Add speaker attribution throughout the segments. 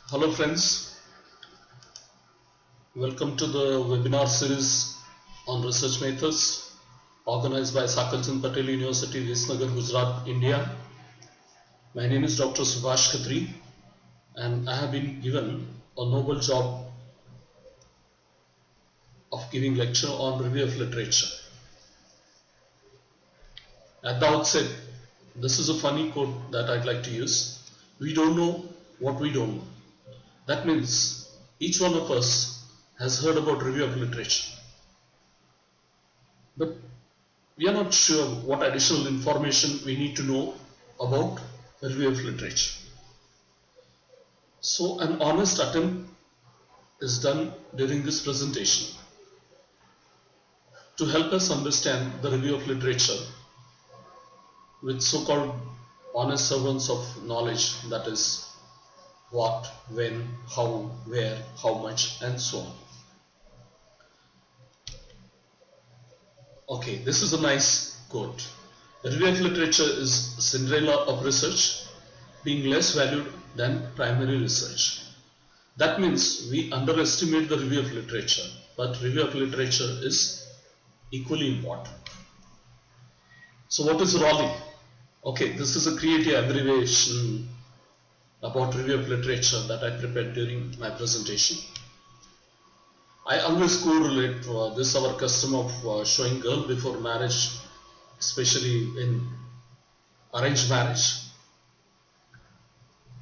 Speaker 1: Hello friends, welcome to the webinar series on research methods organized by Sakalchand Patel University, Visnagar, Gujarat, India. My name is Dr. Subhash Khatri and I have been given a noble job of giving lecture on review of literature. At the outset, this is a funny quote that I'd like to use. We don't know what we don't know. That means each one of us has heard about review of literature, but we are not sure what additional information we need to know about review of literature. So an honest attempt is done during this presentation to help us understand the review of literature with so-called honest servants of knowledge, that is what, when, how, where, how much, and so on. Okay, this is a nice quote. The review of literature is Cinderella of research, being less valued than primary research. That means we underestimate the review of literature, but review of literature is equally important. So what is Raleigh? Okay, this is a creative abbreviation about review of literature that I prepared during my presentation. I always correlate this our custom of showing girl before marriage, especially in arranged marriage.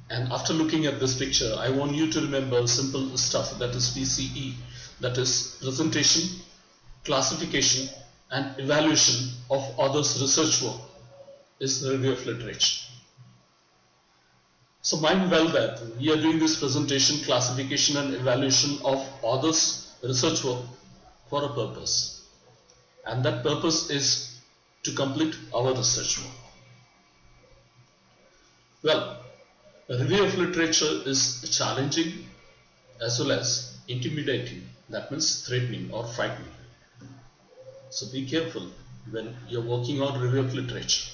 Speaker 1: And after looking at this picture, I want you to remember simple stuff, that is PCE, that is presentation, classification and evaluation of others' research work is the review of literature. So mind well that we are doing this presentation, classification and evaluation of others' research work for a purpose, and that purpose is to complete our research work. Well, a review of literature is challenging as well as intimidating, that means threatening or frightening. So be careful when you're working on review of literature.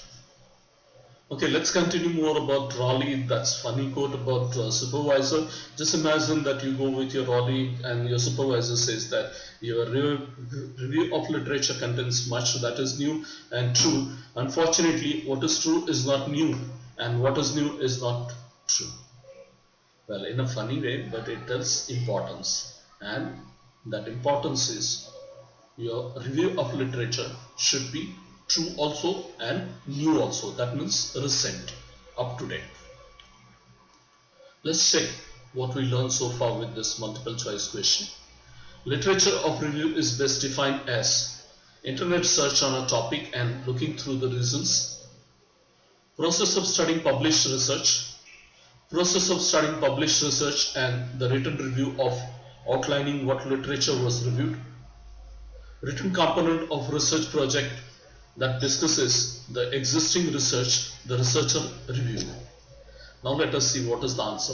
Speaker 1: Okay, let's continue more about Raleigh. That's funny quote about supervisor. Just imagine that you go with your Raleigh and your supervisor says that your review of literature contains much that is new and true. Unfortunately, what is true is not new and what is new is not true. Well, in a funny way, but it tells importance, and that importance is your review of literature should be true also and new also, that means recent, up to date. Let's check what we learned so far with this multiple choice question. Literature of review is best defined as internet search on a topic and looking through the results, process of studying published research, process of studying published research and the written review of outlining what literature was reviewed, written component of research project that discusses the existing research the researcher reviewed. Now let us see what is the answer,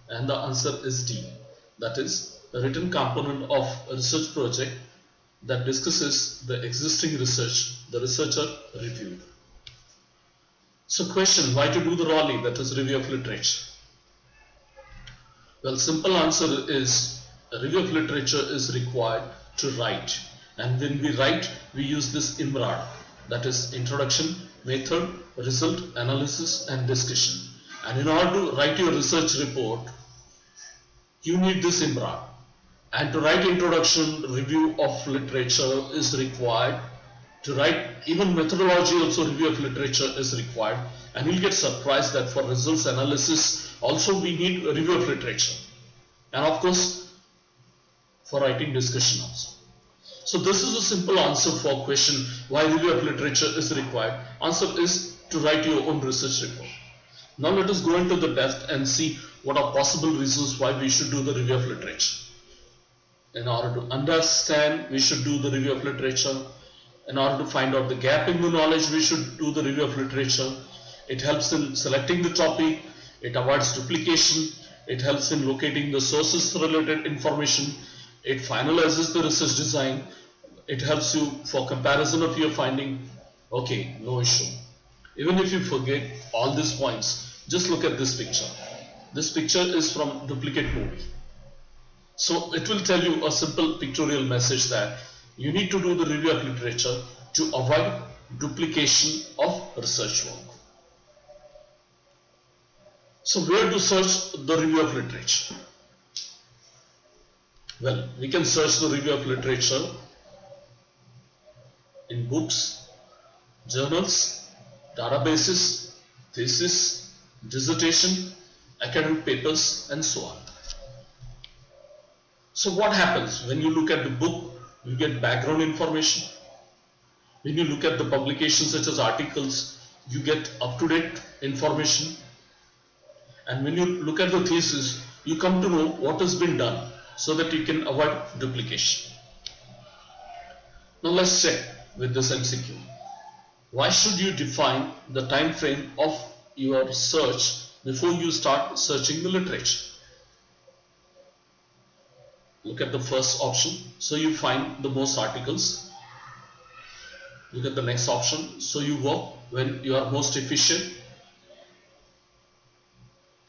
Speaker 1: and the answer is D, that is the written component of a research project that discusses the existing research the researcher reviewed. So question, why to do the Raleigh, that is review of literature? Well, simple answer is a review of literature is required to write, and when we write we use this IMRAD, that is introduction, method, result, analysis and discussion. And in order to write your research report you need this IMRAD, and to write introduction, review of literature is required. To write even methodology also review of literature is required, and you'll get surprised that for results analysis also we need a review of literature, and of course for writing discussion also. So this is a simple answer for question why review of literature is required. Answer is to write your own research report. Now let us go into the depth and see what are possible reasons why we should do the review of literature. In order to understand, we should do the review of literature. In order to find out the gap in the knowledge, we should do the review of literature. It helps in selecting the topic, it avoids duplication, it helps in locating the sources related information, it finalizes the research design, it helps you for comparison of your finding. Okay, no issue. Even if you forget all these points, just look at this picture. This picture is from Duplicate movie. So it will tell you a simple pictorial message that you need to do the review of literature to avoid duplication of research work. So where to search the review of literature? Well, we can search the review of literature in books, journals, databases, thesis, dissertation, academic papers, and so on. So what happens when you look at the book? You get background information. When you look at the publications such as articles, you get up-to-date information. And when you look at the thesis, you come to know what has been done so that you can avoid duplication. Now let's check with this MCQ. Why should you define the time frame of your search before you start searching the literature? Look at the first option. So you find the most articles. Look at the next option. So you work when you are most efficient.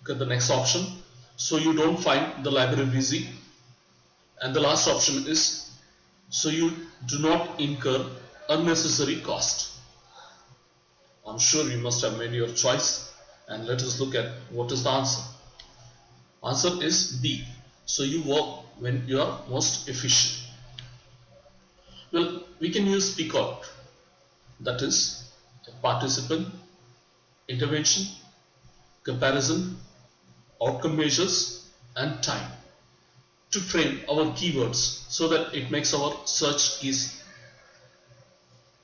Speaker 1: Look at the next option. So you don't find the library busy. And the last option is so you do not incur unnecessary cost. I'm sure you must have made your choice, and let us look at what is the answer. Answer is B. So you work when you are most efficient. Well, we can use PEACOT, that is participant, intervention, comparison, outcome measures, and time, to frame our keywords so that it makes our search easy.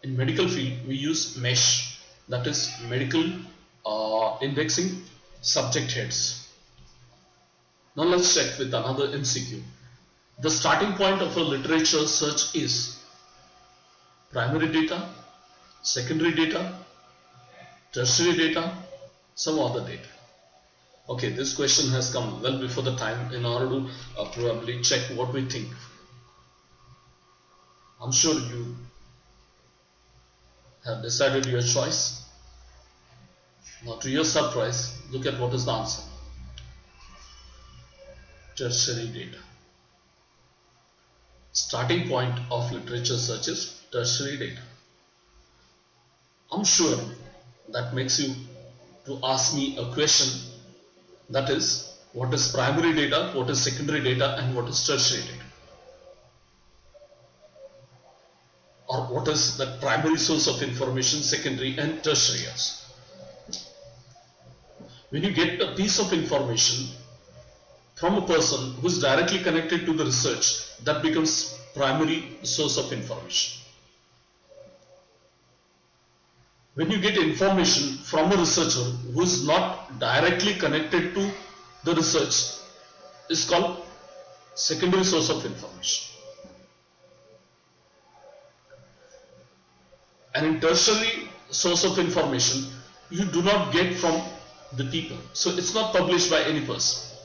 Speaker 1: In medical field, we use MESH, that is medical indexing subject heads. Now let's check with another MCQ. The starting point of a literature search is primary data, secondary data, tertiary data, some other data. Okay, this question has come well before the time in order to probably check what we think. I'm sure you have decided your choice. Now to your surprise, look at what is the answer. Tertiary data. Starting point of literature search is tertiary data. I'm sure that makes you to ask me a question, that is, what is primary data, what is secondary data, and what is tertiary data, or what is the primary source of information, secondary and tertiary. When you get a piece of information from a person who is directly connected to the research, that becomes primary source of information. When you get information from a researcher who is not directly connected to the research, is called secondary source of information. And in tertiary source of information, you do not get from the people. So it's not published by any person.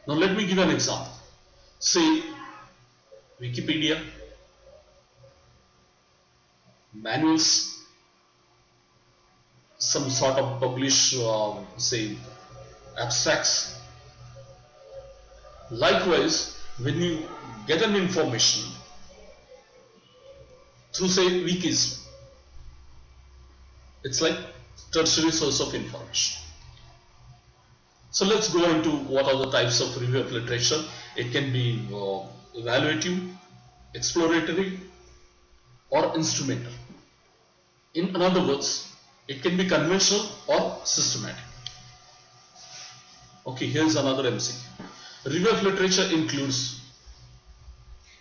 Speaker 1: Now let me give an example. Say Wikipedia, manuals, some sort of publish say abstracts. Likewise, when you get an information through say wikis, it's like tertiary source of information. So let's go into what are the types of review of literature. It can be evaluative, exploratory, or instrumental. In other words, it can be conventional or systematic. Okay, here's another MCQ. Review of literature includes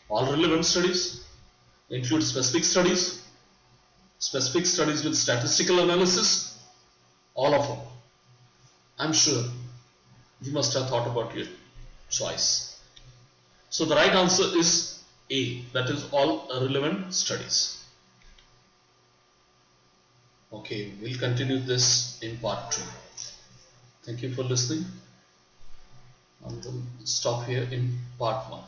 Speaker 1: all relevant studies, includes specific studies with statistical analysis, all of them. I'm sure you must have thought about your choice. So the right answer is A, that is all relevant studies. Okay, we'll continue this in part 2. Thank you for listening, and we'll stop here in part 1.